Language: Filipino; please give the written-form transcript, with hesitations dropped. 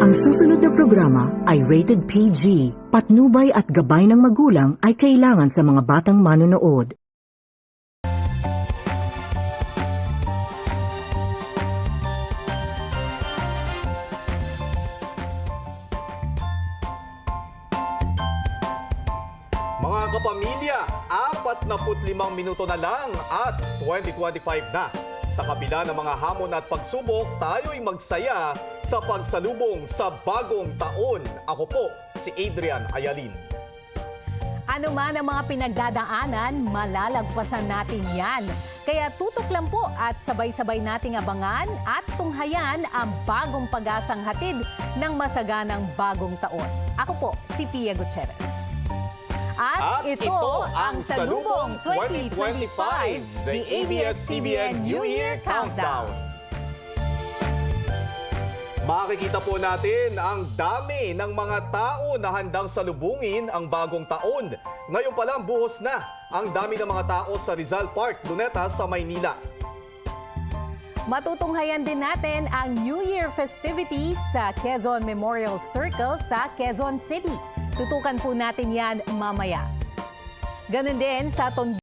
Ang susunod na programa ay rated PG. Patnubay at gabay ng magulang ay kailangan sa mga batang manonood. Mga kapamilya, 45 minuto na lang at 2025 na. Sa kabila ng mga hamon at pagsubok, tayo'y magsaya sa pagsalubong sa bagong taon. Ako po, si Adrian Ayalin. Ano man ang mga pinagdadaanan, malalagpasan natin yan. Kaya tutok lang po at sabay-sabay nating abangan at tunghayan ang bagong pag-asang hatid ng masaganang bagong taon. Ako po, si Pia Gutierrez. At ito ang Salubong 2025, the ABS-CBN New Year Countdown. Makikita po natin ang dami ng mga tao na handang salubungin ang bagong taon. Ngayon pa lang buhos na ang dami ng mga tao sa Rizal Park, Luneta sa Maynila. Matutunghayan din natin ang New Year festivities sa Quezon Memorial Circle sa Quezon City. Tutukan po natin yan mamaya. Ganun din sa Tondo.